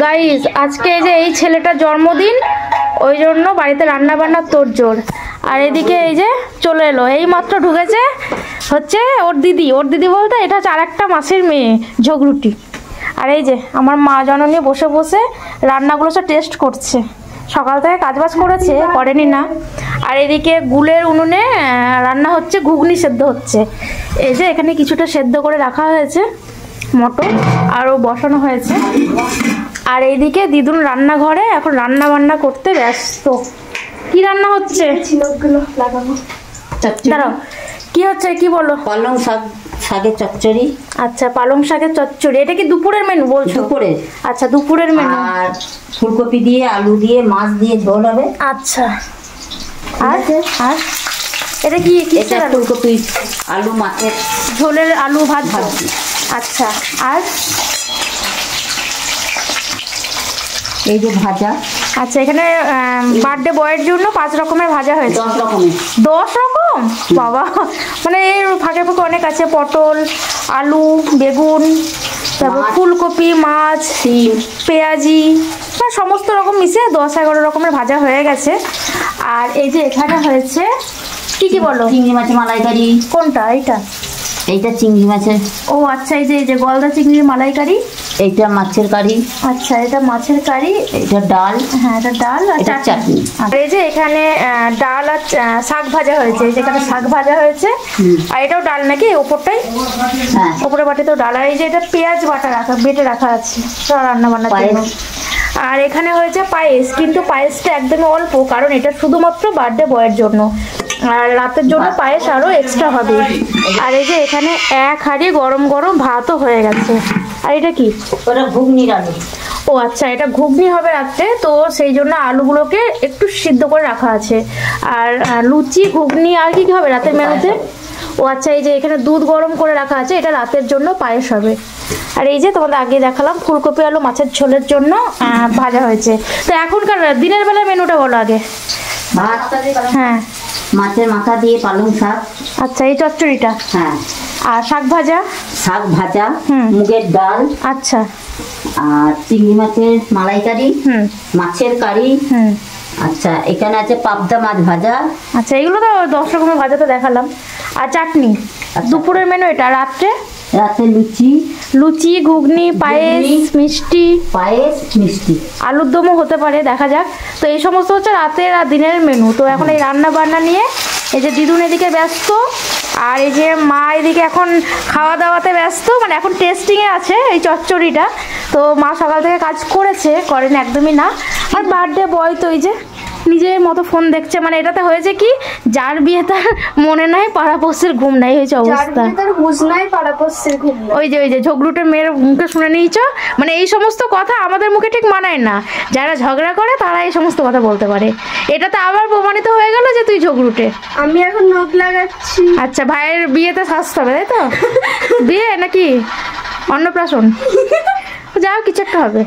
Guys আজকে এই যে এই ছেলেটার জন্মদিন, ওই জন্য বাড়িতে রান্না বান্নার তোড়জোড়। আর এদিকে এই যে চলে এলো, এই মাত্র ঢুকেছে হচ্ছে ওর দিদি বলতে এটা হচ্ছে আরেকটা মাসির মেয়ে ঝগরুটি। আর এই যে আমার মা জননী বসে বসে রান্নাগুলো সব টেস্ট করছে, সকাল থেকে কাজবাজ করেছে, করেনি না। আর এদিকে গুলের উনুনে রান্না হচ্ছে, ঘুগনি সেদ্ধ হচ্ছে। এই যে এখানে কিছুটা সেদ্ধ করে রাখা হয়েছে মটর, আরও বসানো হয়েছে। আর এইদিকে দিদুন রান্নাঘরে এখন রান্না বান্না করতে ব্যস্ত। কি রান্না হচ্ছে? দাঁড়াও, কি হচ্ছে কি বলো? পালং শাকের চচ্চড়ি। আচ্ছা, পালং শাকের চচ্চড়ি। এটা কি দুপুরের মেনু বলছো? দুপুরে। আচ্ছা, দুপুরের মেনু। আর ফুলকপি দিয়ে আলু দিয়ে মাছ দিয়ে ঝোল হবে। আচ্ছা, আর আর এটা কি? এটা ফুলকপি আলু মাছের ঝোলের আলু ভাজা। আচ্ছা, আর এই যে ভাজা। আচ্ছা, এখানে বার্থডে বয়ের জন্য 5 রকমের ভাজা হয়েছে। 10 রকমের। 10 রকম? বাবা, মানে এর ফাঁকে ফাঁকে অনেক আছে। পটল, আলু, বেগুন, তারপর ফুলকপি, মাছ, সিম, পেঁয়াজি, সমস্ত রকম মিশিয়ে 10-11 রকমের ভাজা হয়ে গেছে। আর এই যে এখানে হয়েছে কি কি বলো? চিংড়ি মাছের মালাইকারি। কোনটা? এইটা চিংড়ি মাছের। ও আচ্ছা, এই যে গলদা চিংড়ির মালাইকারি। এইটা মাছের কারি। আচ্ছা, এটা মাছের কারি। এটা ডাল। হ্যাঁ, এটা ডাল আর চাটনি। আর এই যে এখানে ডাল আর শাক ভাজা হয়েছে। যেখানে শাক ভাজা হয়েছে, আর এটাও ডাল নাকি ওপরটাই? হ্যাঁ, ওপরের বাটিতেও ডাল। আর এই যে এটা পেঁয়াজ বেটে রাখা আছে রান্না বান্নার জন্য। আর এখানে হয়েছে পায়েস, কিন্তু পায়েসটা একদমই অল্প, কারণ এটা শুধুমাত্র বার্থডে বয়ের জন্য। আর রাতের জন্য পায়েস আরো এক্সট্রা হবে। আর এই যে এখানে 1 হাঁড়ি গরম গরম ভাতও হয়ে গেছে। আর এটা কি? ওটা ঘুগনির আলু। ও আচ্ছা, এটা ঘুগনি হবে রাত্রে, তো সেই জন্য আলুগুলোকে একটু সিদ্ধ করে রাখা আছে। আর লুচি, ঘুগনি, আর কি কি হবে রাতের মেনুতে? ও আচ্ছা, এই যে এখানে দুধ গরম করে রাখা আছে, এটা রাতের জন্য পায়েস হবে। আর এই যে তোমাদের আগে দেখালাম ফুলকপি আলু মাছের ঝোলের জন্য ভাজা হয়েছে। তো এখনকার দিনের বেলা মেনুটা বলো আগে। ভাত। হ্যাঁ, মাছের মাথা দিয়ে পালং শাক। আচ্ছা, এই চচ্চড়িটা। হ্যাঁ। আর শাক ভাজা। মুগের ডাল। আচ্ছা। আর চিংড়ি মাছের মালাইকারি। মাছের কারি। আচ্ছা, এখানে আছে পাবদা মাছ ভাজা। আচ্ছা, এগুলো তো 10 রকমের ভাজা তো দেখালাম। আর চাটনি। দুপুরের মেনু এটা। রাতে লুচি, ঘুগনি, পায়েস, মিষ্টি। আলুর দমও হতে পারে, দেখা যাক। তো এই সমস্ত হচ্ছে রাতের আর দিনের মেনু। তো এখন এই রান্না বান্না নিয়ে এই যে দিদুন এদিকে ব্যস্ত, আর এই যে মা এদিকে এখন খাওয়া দাওয়াতে ব্যস্ত, মানে এখন টেস্টিংয়ে আছে এই চচ্চড়িটা। তো মা সকাল থেকে কাজ করেনি একদমই না। আর বার্থডে বয় তো এই যে নিজের মতো ফোন দেখছে। মানে এটাতে হয়েছে কি, যার বিয়ে তার মনে নাই পাড়াপড়শির ঘুম নাই হয়েছে অবস্থা। ওই যে ঝগড়ুটে মেয়ের মুখে শুনে নিয়েছ। মানে এই সমস্ত কথা আমাদের মুখে ঠিক মানায় না। যারা ঝগড়া করে তারা এই সমস্ত কথা বলতে পারে। এটাতে আবার প্রমাণিত হয়ে গেল যে তুই ঝগড়ুটে। আমি এখন নখ লাগাচ্ছি। আচ্ছা, ভাইয়ের বিয়েতে সাজতে হবে তাই তো? বিয়ে নাকি অন্নপ্রাশন? যাও, কিছু একটা হবে।